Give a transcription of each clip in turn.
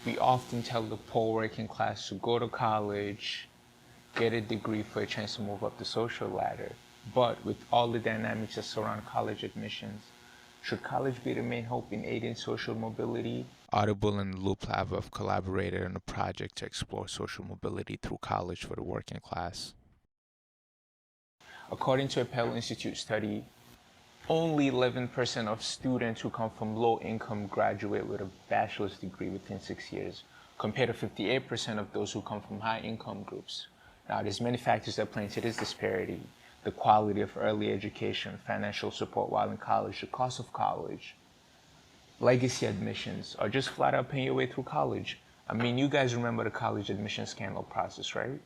We often tell the poor working class to go to college, get a degree for a chance to move up the social ladder. But with all the dynamics that surround college admissions, should college be the main hope in aiding social mobility? Audible and Loop Lab have collaborated on a project to explore social mobility through college for the working class. According to a Pell Institute study, only 11% of students who come from low income graduate with a bachelor's degree within 6 years, compared to 58% of those who come from high income groups. Now, there's many factors that play into this disparity: the quality of early education, financial support while in college, the cost of college, legacy admissions, or just flat out paying your way through college. I mean, you guys remember the college admission scandal process, right?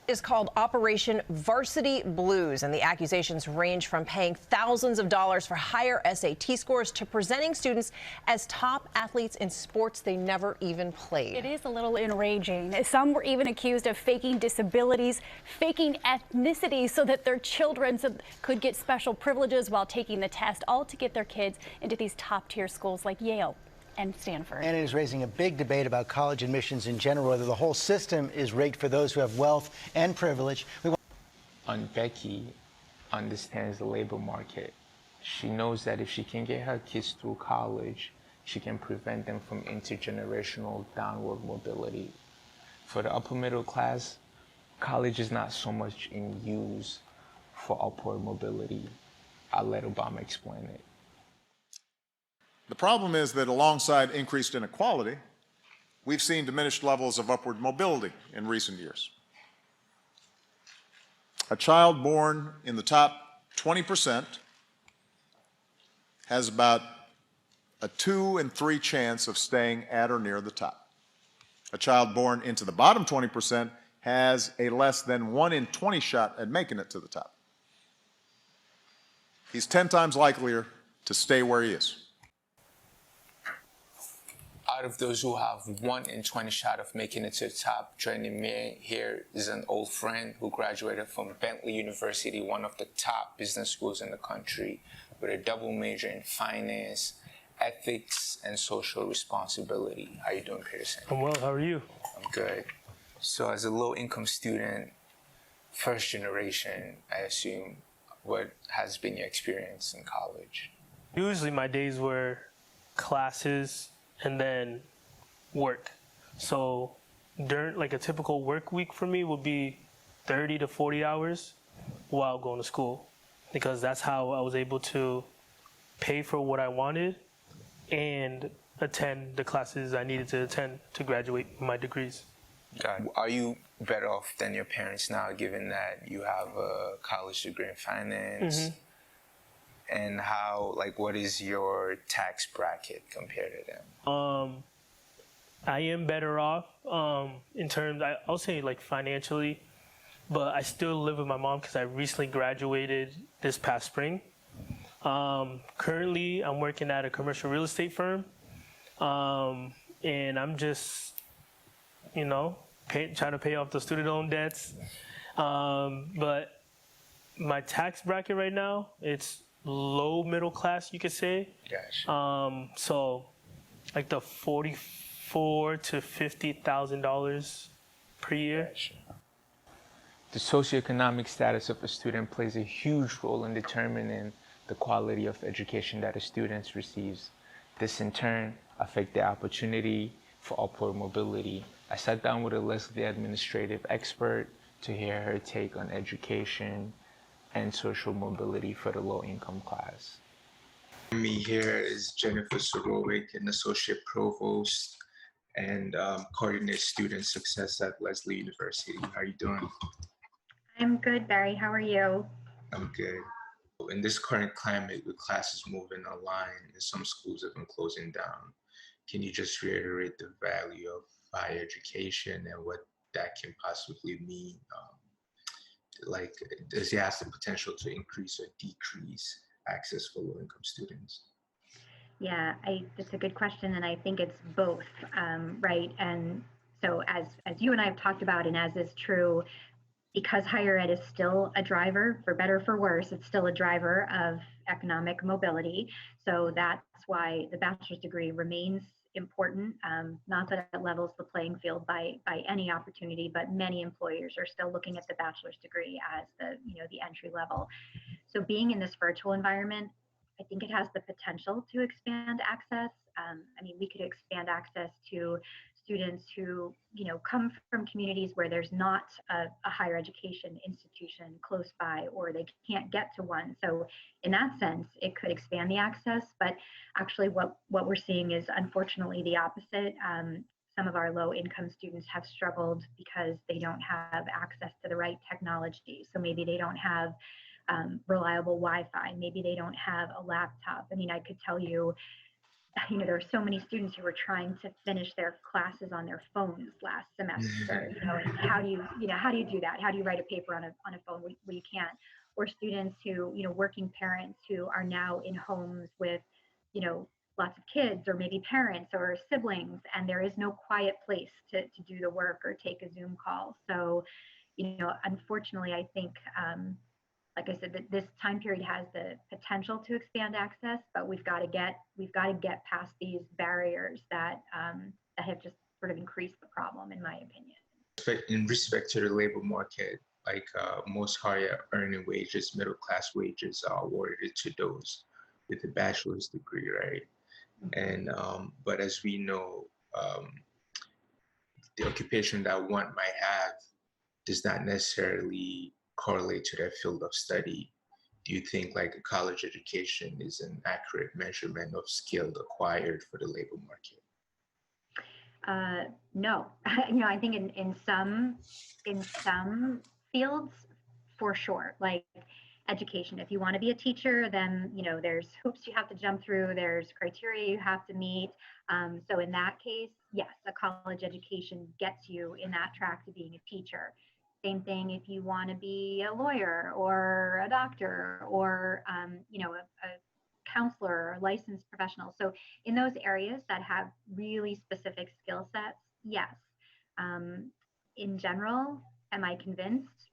Is called Operation Varsity Blues, and the accusations range from paying thousands of dollars for higher SAT scores to presenting students as top athletes in sports they never even played. It is a little enraging. Some were even accused of faking disabilities, faking ethnicity so that their children could get special privileges while taking the test, all to get their kids into these top-tier schools like Yale and Stanford. And it is raising a big debate about college admissions in general, whether the whole system is rigged for those who have wealth and privilege. Becky understands the labor market. She knows that if she can get her kids through college, she can prevent them from intergenerational downward mobility. For the upper middle class, college is not so much in use for upward mobility. I'll let Obama explain it. The problem is that alongside increased inequality, we've seen diminished levels of upward mobility in recent years. A child born in the top 20% has about a 2 in 3 chance of staying at or near the top. A child born into the bottom 20% has a less than 1 in 20 shot at making it to the top. He's 10 times likelier to stay where he is. Out of those who have 1 in 20 shot of making it to the top, joining me here is an old friend who graduated from Bentley University, one of the top business schools in the country, with a double major in finance, ethics, and social responsibility. How you doing, Peterson? I'm well, how are you? I'm good. So as a low-income student, first generation, I assume, what has been your experience in college? Usually my days were classes and then work. So during like a typical work week for me would be 30 to 40 hours while going to school, because that's how I was able to pay for what I wanted and attend the classes I needed to attend to graduate my degrees. God, are you better off than your parents now, given that you have a college degree in finance? Mm-hmm. And how, like, what is your tax bracket compared to them? I am better off in terms, I'll say like financially, but I still live with my mom because I recently graduated this past spring. Currently, I'm working at a commercial real estate firm, and I'm just, trying to pay off the student loan debts. But my tax bracket right now, it's low middle class, you could say. Gotcha. So like the $44,000 to $50,000 per year. Gotcha. The socioeconomic status of a student plays a huge role in determining the quality of education that a student receives. This in turn affects their opportunity for upward mobility. I sat down with a Leslie administrative expert to hear her take on education and social mobility for the low-income class. Me here is Jennifer Sorowick, an associate provost and coordinates student success at Leslie University. How are you doing? I'm good, Barry. How are you? I'm good. In this current climate, with classes moving online and some schools have been closing down, can you just reiterate the value of higher education and what that can possibly mean? Like, does it have the potential to increase or decrease access for low-income students? Yeah, that's a good question, and I think it's both, right? And so as you and I have talked about, and as is true, because higher ed is still a driver, for better or for worse, it's still a driver of economic mobility. So that's why the bachelor's degree remains important. Not that it levels the playing field by any opportunity, but many employers are still looking at the bachelor's degree as the entry level. So being in this virtual environment, I think it has the potential to expand access. I mean, we could expand access to students who, come from communities where there's not a higher education institution close by, or they can't get to one. So in that sense, it could expand the access. But actually what we're seeing is unfortunately the opposite. Some of our low income students have struggled because they don't have access to the right technology. So maybe they don't have reliable Wi-Fi. Maybe they don't have a laptop. I mean, I could tell you, there are so many students who were trying to finish their classes on their phones last semester. And how do you do that? How do you write a paper on a phone where you can't? Or students who, working parents who are now in homes with, lots of kids, or maybe parents or siblings, and there is no quiet place to do the work or take a Zoom call. So, unfortunately, I think, like I said, that this time period has the potential to expand access, but we've got to get past these barriers that have just sort of increased the problem, in my opinion. In respect to the labor market, like most higher earning wages, middle class wages are awarded to those with a bachelor's degree, right? And but as we know, the occupation that one might have does not necessarily correlate to their field of study. Do you think like a college education is an accurate measurement of skill acquired for the labor market? No, I think in some fields, for sure, like education. If you want to be a teacher, then there's hoops you have to jump through. There's criteria you have to meet. So in that case, yes, a college education gets you in that track to being a teacher. Same thing if you want to be a lawyer or a doctor or a counselor or licensed professional. So in those areas that have really specific skill sets, yes. In general, am I convinced?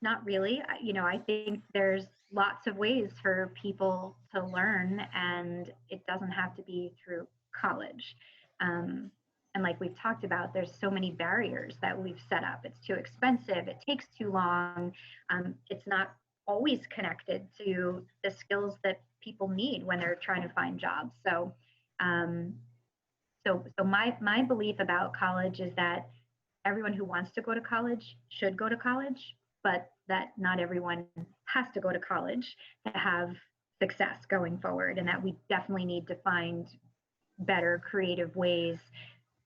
Not really. I think there's lots of ways for people to learn, and it doesn't have to be through college. And like we've talked about, there's so many barriers that we've set up. It's too expensive. It takes too long. It's not always connected to the skills that people need when they're trying to find jobs. So, so my belief about college is that everyone who wants to go to college should go to college, but that not everyone has to go to college to have success going forward, and that we definitely need to find better creative ways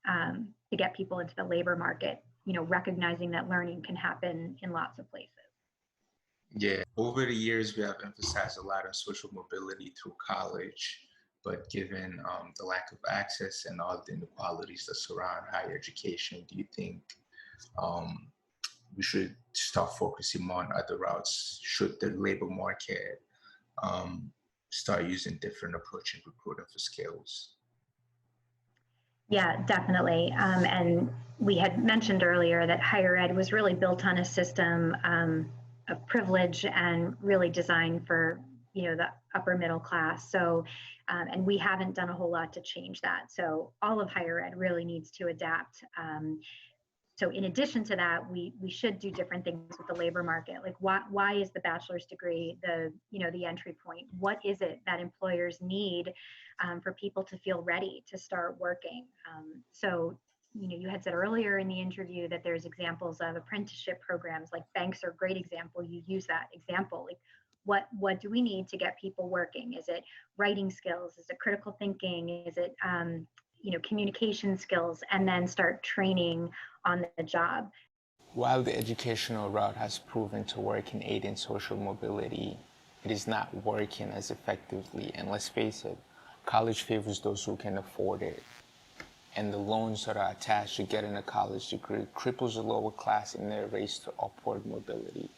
to get people into the labor market, recognizing that learning can happen in lots of places. Yeah, over the years, we have emphasized a lot on social mobility through college, but given the lack of access and all the inequalities that surround higher education, do you think we should start focusing more on other routes? Should the labor market start using different approach in recruiting for skills? Yeah, definitely. And we had mentioned earlier that higher ed was really built on a system of privilege and really designed for the upper middle class. So, and we haven't done a whole lot to change that. So all of higher ed really needs to adapt. So in addition to that, we should do different things with the labor market. Like why is the bachelor's degree the entry point? What is it that employers need for people to feel ready to start working? So you had said earlier in the interview that there's examples of apprenticeship programs. Like banks are a great example. You use that example. Like what do we need to get people working? Is it writing skills? Is it critical thinking? Is it communication skills? And then start training on the job. While the educational route has proven to work in aiding social mobility, it is not working as effectively. And let's face it, college favors those who can afford it. And the loans that are attached to getting a college degree cripples the lower class in their race to upward mobility.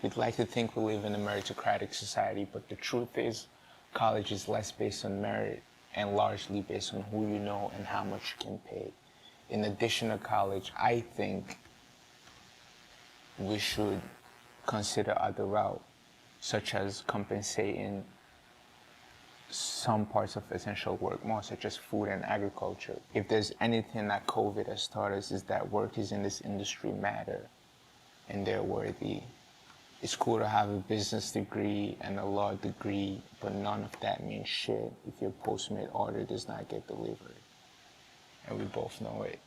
We'd like to think we live in a meritocratic society, but the truth is, college is less based on merit and largely based on who you know and how much you can pay. In addition to college, I think we should consider other routes, such as compensating some parts of essential work more, such as food and agriculture. If there's anything that COVID has taught us, is that workers in this industry matter and they're worthy. It's cool to have a business degree and a law degree, but none of that means shit if your Postmate order does not get delivered. And we both know it.